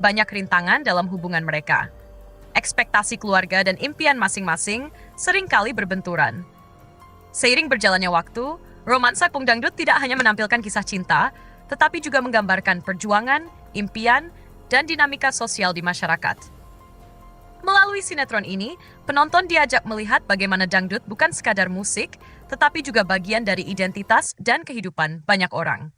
banyak rintangan dalam hubungan mereka. Ekspektasi keluarga dan impian masing-masing seringkali berbenturan. Seiring berjalannya waktu, romansa Kampung Dangdut tidak hanya menampilkan kisah cinta, tetapi juga menggambarkan perjuangan, impian, dan dinamika sosial di masyarakat. Melalui sinetron ini, penonton diajak melihat bagaimana dangdut bukan sekadar musik, tetapi juga bagian dari identitas dan kehidupan banyak orang.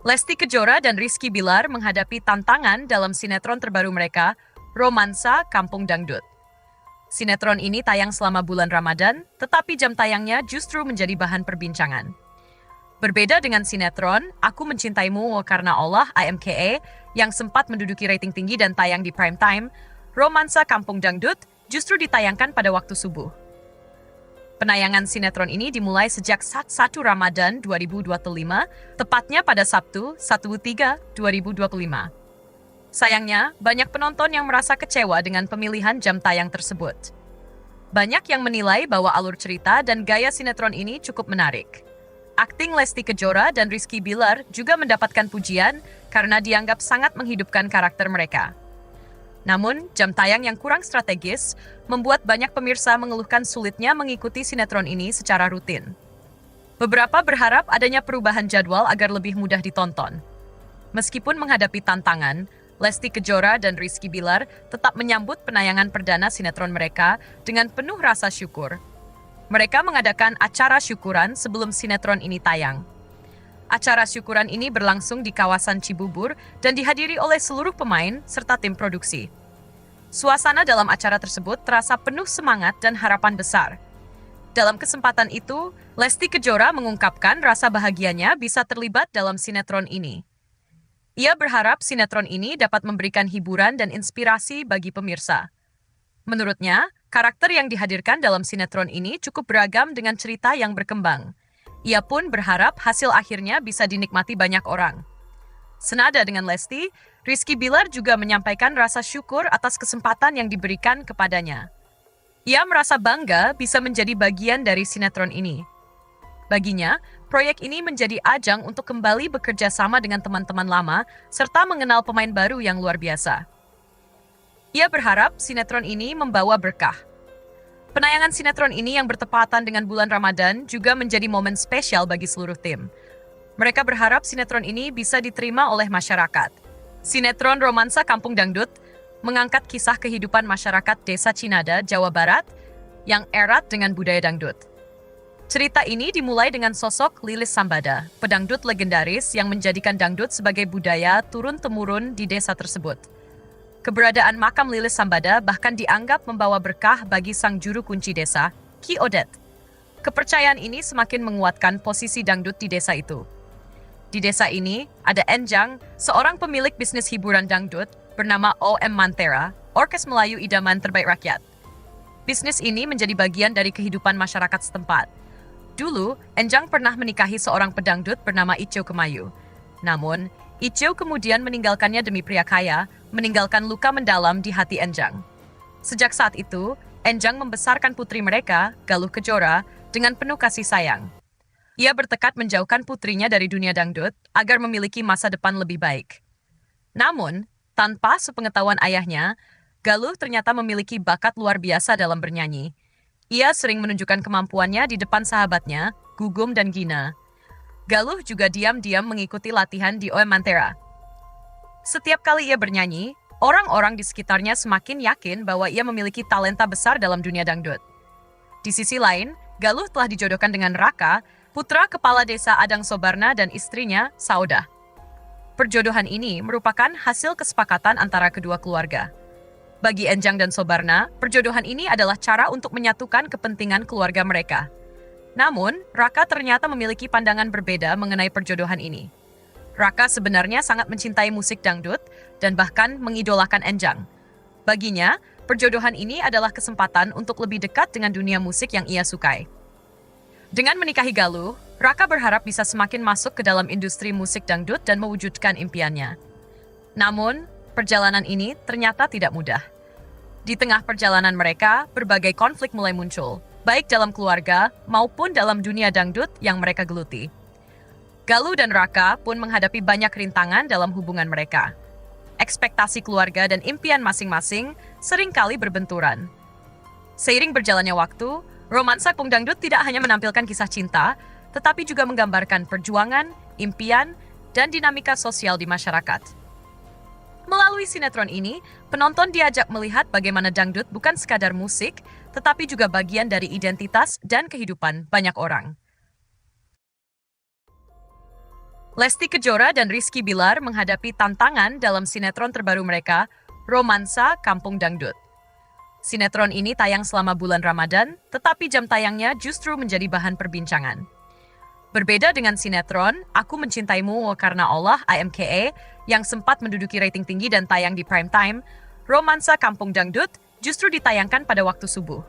Lesti Kejora dan Rizky Bilar menghadapi tantangan dalam sinetron terbaru mereka, Romansa Kampung Dangdut. Sinetron ini tayang selama bulan Ramadan, tetapi jam tayangnya justru menjadi bahan perbincangan. Berbeda dengan sinetron, Aku Mencintaimu Karena Allah (AMKE) yang sempat menduduki rating tinggi dan tayang di prime time, Romansa Kampung Dangdut justru ditayangkan pada waktu subuh. Penayangan sinetron ini dimulai sejak 1 Ramadan 2025, tepatnya pada Sabtu 1/3/2025. Sayangnya, banyak penonton yang merasa kecewa dengan pemilihan jam tayang tersebut. Banyak yang menilai bahwa alur cerita dan gaya sinetron ini cukup menarik. Akting Lesti Kejora dan Rizky Bilar juga mendapatkan pujian karena dianggap sangat menghidupkan karakter mereka. Namun, jam tayang yang kurang strategis membuat banyak pemirsa mengeluhkan sulitnya mengikuti sinetron ini secara rutin. Beberapa berharap adanya perubahan jadwal agar lebih mudah ditonton. Meskipun menghadapi tantangan, Lesti Kejora dan Rizky Bilar tetap menyambut penayangan perdana sinetron mereka dengan penuh rasa syukur. Mereka mengadakan acara syukuran sebelum sinetron ini tayang. Acara syukuran ini berlangsung di kawasan Cibubur dan dihadiri oleh seluruh pemain serta tim produksi. Suasana dalam acara tersebut terasa penuh semangat dan harapan besar. Dalam kesempatan itu, Lesti Kejora mengungkapkan rasa bahagianya bisa terlibat dalam sinetron ini. Ia berharap sinetron ini dapat memberikan hiburan dan inspirasi bagi pemirsa. Menurutnya, karakter yang dihadirkan dalam sinetron ini cukup beragam dengan cerita yang berkembang. Ia pun berharap hasil akhirnya bisa dinikmati banyak orang. Senada dengan Lesti, Rizky Bilar juga menyampaikan rasa syukur atas kesempatan yang diberikan kepadanya. Ia merasa bangga bisa menjadi bagian dari sinetron ini. Baginya, proyek ini menjadi ajang untuk kembali bekerja sama dengan teman-teman lama serta mengenal pemain baru yang luar biasa. Ia berharap sinetron ini membawa berkah. Penayangan sinetron ini yang bertepatan dengan bulan Ramadan juga menjadi momen spesial bagi seluruh tim. Mereka berharap sinetron ini bisa diterima oleh masyarakat. Sinetron Romansa Kampung Dangdut mengangkat kisah kehidupan masyarakat Desa Cinada, Jawa Barat yang erat dengan budaya dangdut. Cerita ini dimulai dengan sosok Lilis Sambada, pedangdut legendaris yang menjadikan dangdut sebagai budaya turun-temurun di desa tersebut. Keberadaan makam Lilis Sambada bahkan dianggap membawa berkah bagi sang juru kunci desa, Ki Odet. Kepercayaan ini semakin menguatkan posisi dangdut di desa itu. Di desa ini, ada Enjang, seorang pemilik bisnis hiburan dangdut bernama OM Mantera, Orkes Melayu Idaman Terbaik Rakyat. Bisnis ini menjadi bagian dari kehidupan masyarakat setempat. Dulu, Enjang pernah menikahi seorang pedangdut bernama Iceu Kemayu. Namun, Iceu kemudian meninggalkannya demi pria kaya, meninggalkan luka mendalam di hati Enjang. Sejak saat itu, Enjang membesarkan putri mereka, Galuh Kejora, dengan penuh kasih sayang. Ia bertekad menjauhkan putrinya dari dunia dangdut agar memiliki masa depan lebih baik. Namun, tanpa sepengetahuan ayahnya, Galuh ternyata memiliki bakat luar biasa dalam bernyanyi. Ia sering menunjukkan kemampuannya di depan sahabatnya, Gugum dan Gina. Galuh juga diam-diam mengikuti latihan di OM Mantera. Setiap kali ia bernyanyi, orang-orang di sekitarnya semakin yakin bahwa ia memiliki talenta besar dalam dunia dangdut. Di sisi lain, Galuh telah dijodohkan dengan Raka, putra kepala desa Adang Sobarna dan istrinya, Saudah. Perjodohan ini merupakan hasil kesepakatan antara kedua keluarga. Bagi Enjang dan Sobarna, perjodohan ini adalah cara untuk menyatukan kepentingan keluarga mereka. Namun, Raka ternyata memiliki pandangan berbeda mengenai perjodohan ini. Raka sebenarnya sangat mencintai musik dangdut dan bahkan mengidolakan Enjang. Baginya, perjodohan ini adalah kesempatan untuk lebih dekat dengan dunia musik yang ia sukai. Dengan menikahi Galuh, Raka berharap bisa semakin masuk ke dalam industri musik dangdut dan mewujudkan impiannya. Namun, perjalanan ini ternyata tidak mudah. Di tengah perjalanan mereka, berbagai konflik mulai muncul, baik dalam keluarga maupun dalam dunia dangdut yang mereka geluti. Galuh dan Raka pun menghadapi banyak rintangan dalam hubungan mereka. Ekspektasi keluarga dan impian masing-masing seringkali berbenturan. Seiring berjalannya waktu, romansa Kung Dangdut tidak hanya menampilkan kisah cinta, tetapi juga menggambarkan perjuangan, impian, dan dinamika sosial di masyarakat. Melalui sinetron ini, penonton diajak melihat bagaimana dangdut bukan sekadar musik, tetapi juga bagian dari identitas dan kehidupan banyak orang. Lesti Kejora dan Rizky Bilar menghadapi tantangan dalam sinetron terbaru mereka, Romansa Kampung Dangdut. Sinetron ini tayang selama bulan Ramadan, tetapi jam tayangnya justru menjadi bahan perbincangan. Berbeda dengan sinetron Aku Mencintaimu Karena Allah (AMKA) yang sempat menduduki rating tinggi dan tayang di prime time, Romansa Kampung Dangdut justru ditayangkan pada waktu subuh.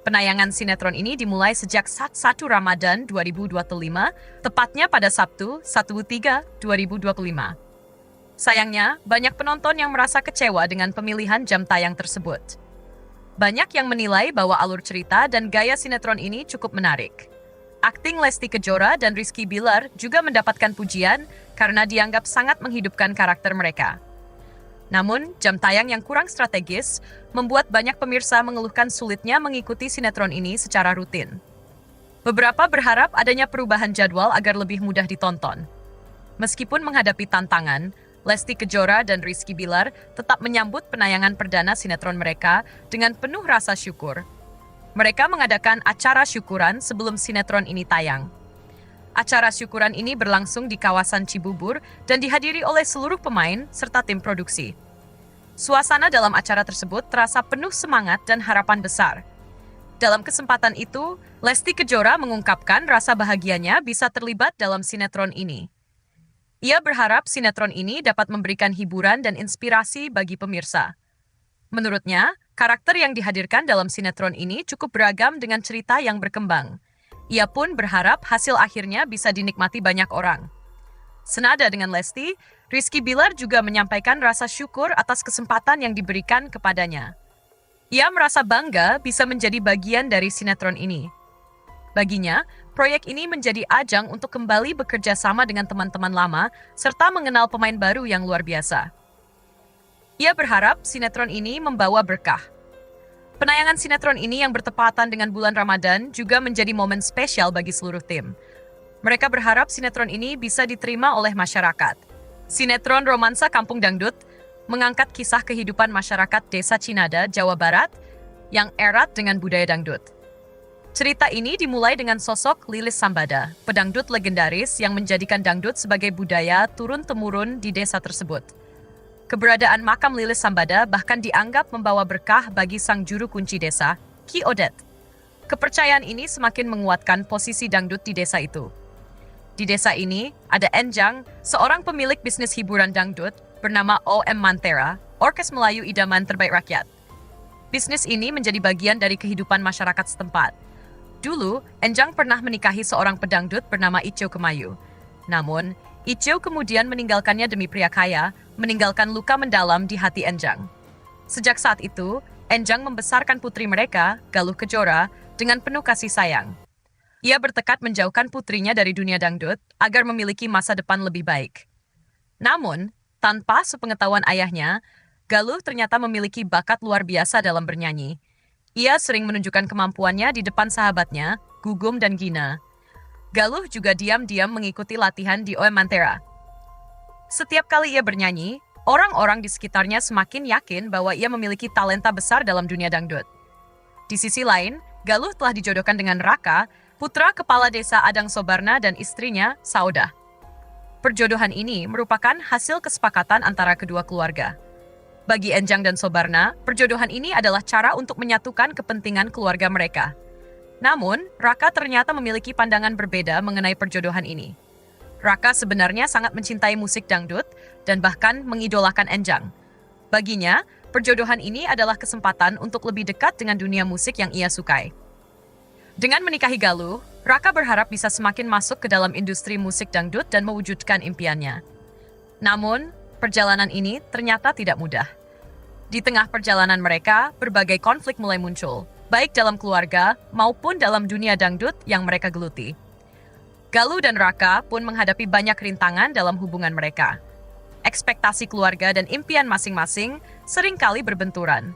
Penayangan sinetron ini dimulai sejak 1 Ramadan 2025, tepatnya pada Sabtu 1/3/2025. Sayangnya, banyak penonton yang merasa kecewa dengan pemilihan jam tayang tersebut. Banyak yang menilai bahwa alur cerita dan gaya sinetron ini cukup menarik. Akting Lesti Kejora dan Rizky Bilar juga mendapatkan pujian karena dianggap sangat menghidupkan karakter mereka. Namun, jam tayang yang kurang strategis membuat banyak pemirsa mengeluhkan sulitnya mengikuti sinetron ini secara rutin. Beberapa berharap adanya perubahan jadwal agar lebih mudah ditonton. Meskipun menghadapi tantangan, Lesti Kejora dan Rizky Bilar tetap menyambut penayangan perdana sinetron mereka dengan penuh rasa syukur. Mereka mengadakan acara syukuran sebelum sinetron ini tayang. Acara syukuran ini berlangsung di kawasan Cibubur dan dihadiri oleh seluruh pemain serta tim produksi. Suasana dalam acara tersebut terasa penuh semangat dan harapan besar. Dalam kesempatan itu, Lesti Kejora mengungkapkan rasa bahagianya bisa terlibat dalam sinetron ini. Ia berharap sinetron ini dapat memberikan hiburan dan inspirasi bagi pemirsa. Menurutnya, karakter yang dihadirkan dalam sinetron ini cukup beragam dengan cerita yang berkembang. Ia pun berharap hasil akhirnya bisa dinikmati banyak orang. Senada dengan Lesti, Rizky Bilar juga menyampaikan rasa syukur atas kesempatan yang diberikan kepadanya. Ia merasa bangga bisa menjadi bagian dari sinetron ini. Baginya, proyek ini menjadi ajang untuk kembali bekerja sama dengan teman-teman lama serta mengenal pemain baru yang luar biasa. Ia berharap sinetron ini membawa berkah. Penayangan sinetron ini yang bertepatan dengan bulan Ramadan juga menjadi momen spesial bagi seluruh tim. Mereka berharap sinetron ini bisa diterima oleh masyarakat. Sinetron Romansa Kampung Dangdut mengangkat kisah kehidupan masyarakat Desa Cinada, Jawa Barat yang erat dengan budaya dangdut. Cerita ini dimulai dengan sosok Lilis Sambada, pedangdut legendaris yang menjadikan dangdut sebagai budaya turun-temurun di desa tersebut. Keberadaan makam Lilis Sambada bahkan dianggap membawa berkah bagi sang juru kunci desa, Ki Odet. Kepercayaan ini semakin menguatkan posisi dangdut di desa itu. Di desa ini, ada Enjang, seorang pemilik bisnis hiburan dangdut bernama OM Mantera, Orkes Melayu Idaman Terbaik Rakyat. Bisnis ini menjadi bagian dari kehidupan masyarakat setempat. Dulu, Enjang pernah menikahi seorang pedangdut bernama Icio Kemayu. Namun, Icio kemudian meninggalkannya demi pria kaya, meninggalkan luka mendalam di hati Enjang. Sejak saat itu, Enjang membesarkan putri mereka, Galuh Kejora, dengan penuh kasih sayang. Ia bertekad menjauhkan putrinya dari dunia dangdut agar memiliki masa depan lebih baik. Namun, tanpa sepengetahuan ayahnya, Galuh ternyata memiliki bakat luar biasa dalam bernyanyi. Ia sering menunjukkan kemampuannya di depan sahabatnya, Gugum dan Gina. Galuh juga diam-diam mengikuti latihan di OM Mantera. Setiap kali ia bernyanyi, orang-orang di sekitarnya semakin yakin bahwa ia memiliki talenta besar dalam dunia dangdut. Di sisi lain, Galuh telah dijodohkan dengan Raka, putra kepala desa Adang Sobarna dan istrinya, Saudah. Perjodohan ini merupakan hasil kesepakatan antara kedua keluarga. Bagi Enjang dan Sobarna, perjodohan ini adalah cara untuk menyatukan kepentingan keluarga mereka. Namun, Raka ternyata memiliki pandangan berbeda mengenai perjodohan ini. Raka sebenarnya sangat mencintai musik dangdut dan bahkan mengidolakan Enjang. Baginya, perjodohan ini adalah kesempatan untuk lebih dekat dengan dunia musik yang ia sukai. Dengan menikahi Galuh, Raka berharap bisa semakin masuk ke dalam industri musik dangdut dan mewujudkan impiannya. Namun, perjalanan ini ternyata tidak mudah. Di tengah perjalanan mereka, berbagai konflik mulai muncul, baik dalam keluarga maupun dalam dunia dangdut yang mereka geluti. Galuh dan Raka pun menghadapi banyak rintangan dalam hubungan mereka. Ekspektasi keluarga dan impian masing-masing seringkali berbenturan.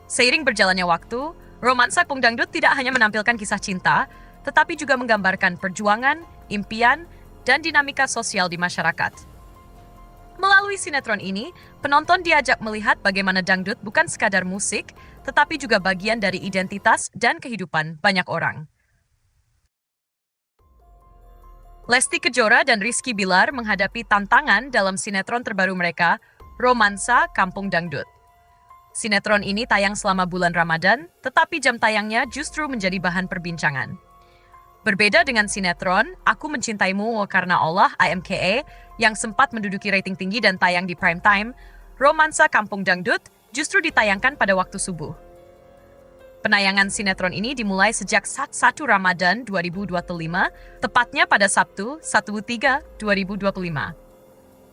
Seiring berjalannya waktu, romansa Kampung Dangdut tidak hanya menampilkan kisah cinta, tetapi juga menggambarkan perjuangan, impian, dan dinamika sosial di masyarakat. Melalui sinetron ini, penonton diajak melihat bagaimana dangdut bukan sekadar musik, tetapi juga bagian dari identitas dan kehidupan banyak orang. Lesti Kejora dan Rizky Bilar menghadapi tantangan dalam sinetron terbaru mereka, Romansa Kampung Dangdut. Sinetron ini tayang selama bulan Ramadan, tetapi jam tayangnya justru menjadi bahan perbincangan. Berbeda dengan sinetron Aku Mencintaimu Karena Allah (IMKA) yang sempat menduduki rating tinggi dan tayang di prime time, Romansa Kampung Dangdut justru ditayangkan pada waktu subuh. Penayangan sinetron ini dimulai sejak 1 Ramadan 2025, tepatnya pada Sabtu 1/3/2025.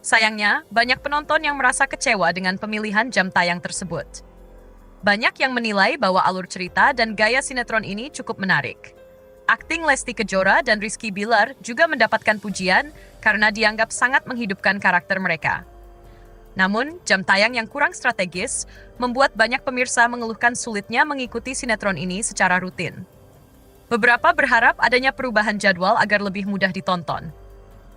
Sayangnya, banyak penonton yang merasa kecewa dengan pemilihan jam tayang tersebut. Banyak yang menilai bahwa alur cerita dan gaya sinetron ini cukup menarik. Akting Lesti Kejora dan Rizky Bilar juga mendapatkan pujian karena dianggap sangat menghidupkan karakter mereka. Namun, jam tayang yang kurang strategis membuat banyak pemirsa mengeluhkan sulitnya mengikuti sinetron ini secara rutin. Beberapa berharap adanya perubahan jadwal agar lebih mudah ditonton.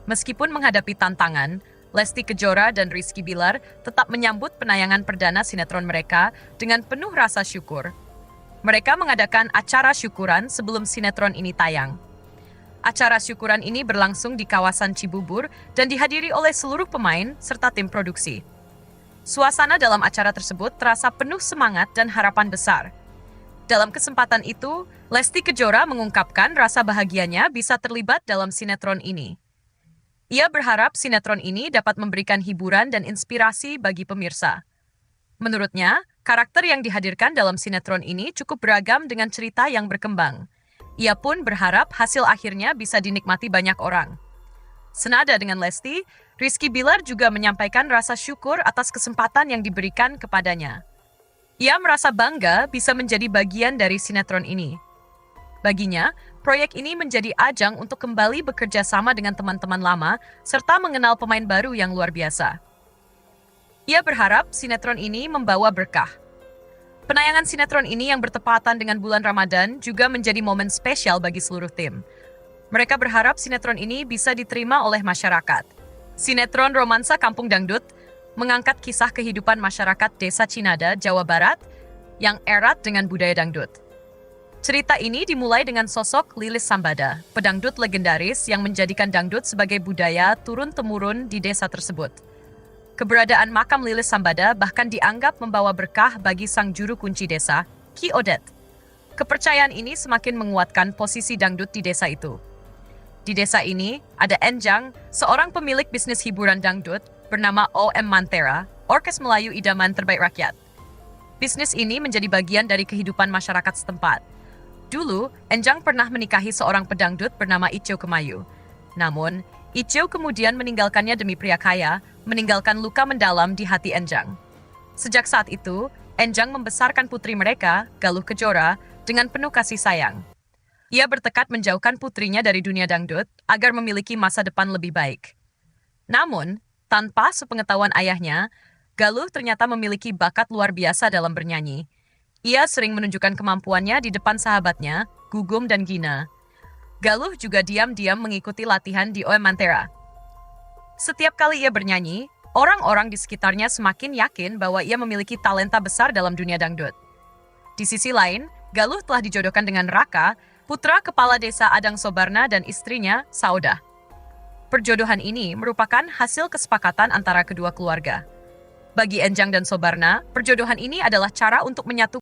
Meskipun menghadapi tantangan, Lesti Kejora dan Rizky Bilar tetap menyambut penayangan perdana sinetron mereka dengan penuh rasa syukur. Mereka mengadakan acara syukuran sebelum sinetron ini tayang. Acara syukuran ini berlangsung di kawasan Cibubur dan dihadiri oleh seluruh pemain serta tim produksi. Suasana dalam acara tersebut terasa penuh semangat dan harapan besar. Dalam kesempatan itu, Lesti Kejora mengungkapkan rasa bahagianya bisa terlibat dalam sinetron ini. Ia berharap sinetron ini dapat memberikan hiburan dan inspirasi bagi pemirsa. Menurutnya, karakter yang dihadirkan dalam sinetron ini cukup beragam dengan cerita yang berkembang. Ia pun berharap hasil akhirnya bisa dinikmati banyak orang. Senada dengan Lesti, Rizky Bilar juga menyampaikan rasa syukur atas kesempatan yang diberikan kepadanya. Ia merasa bangga bisa menjadi bagian dari sinetron ini. Baginya, proyek ini menjadi ajang untuk kembali bekerja sama dengan teman-teman lama serta mengenal pemain baru yang luar biasa. Ia berharap sinetron ini membawa berkah. Penayangan sinetron ini yang bertepatan dengan bulan Ramadan juga menjadi momen spesial bagi seluruh tim. Mereka berharap sinetron ini bisa diterima oleh masyarakat. Sinetron Romansa Kampung Dangdut mengangkat kisah kehidupan masyarakat Desa Cinada, Jawa Barat yang erat dengan budaya dangdut. Cerita ini dimulai dengan sosok Lilis Sambada, pedangdut legendaris yang menjadikan dangdut sebagai budaya turun-temurun di desa tersebut. Keberadaan makam Lilis Sambada bahkan dianggap membawa berkah bagi sang juru kunci desa, Ki Odet. Kepercayaan ini semakin menguatkan posisi dangdut di desa itu. Di desa ini, ada Enjang, seorang pemilik bisnis hiburan dangdut bernama OM Mantera, Orkes Melayu Idaman Terbaik Rakyat. Bisnis ini menjadi bagian dari kehidupan masyarakat setempat. Dulu, Enjang pernah menikahi seorang pedangdut bernama Iceu Kemayu. Namun, Iceu kemudian meninggalkannya demi pria kaya, meninggalkan luka mendalam di hati Enjang. Sejak saat itu, Enjang membesarkan putri mereka, Galuh Kejora, dengan penuh kasih sayang. Ia bertekad menjauhkan putrinya dari dunia dangdut agar memiliki masa depan lebih baik. Namun, tanpa sepengetahuan ayahnya, Galuh ternyata memiliki bakat luar biasa dalam bernyanyi. Ia sering menunjukkan kemampuannya di depan sahabatnya, Gugum dan Gina. Galuh juga diam-diam mengikuti latihan di OM Mantera. Setiap kali ia bernyanyi, orang-orang di sekitarnya semakin yakin bahwa ia memiliki talenta besar dalam dunia dangdut. Di sisi lain, Galuh telah dijodohkan dengan Raka, putra kepala desa Adang Sobarna dan istrinya, Saudah. Perjodohan ini merupakan hasil kesepakatan antara kedua keluarga. Bagi Enjang dan Sobarna, perjodohan ini adalah cara untuk menyatukan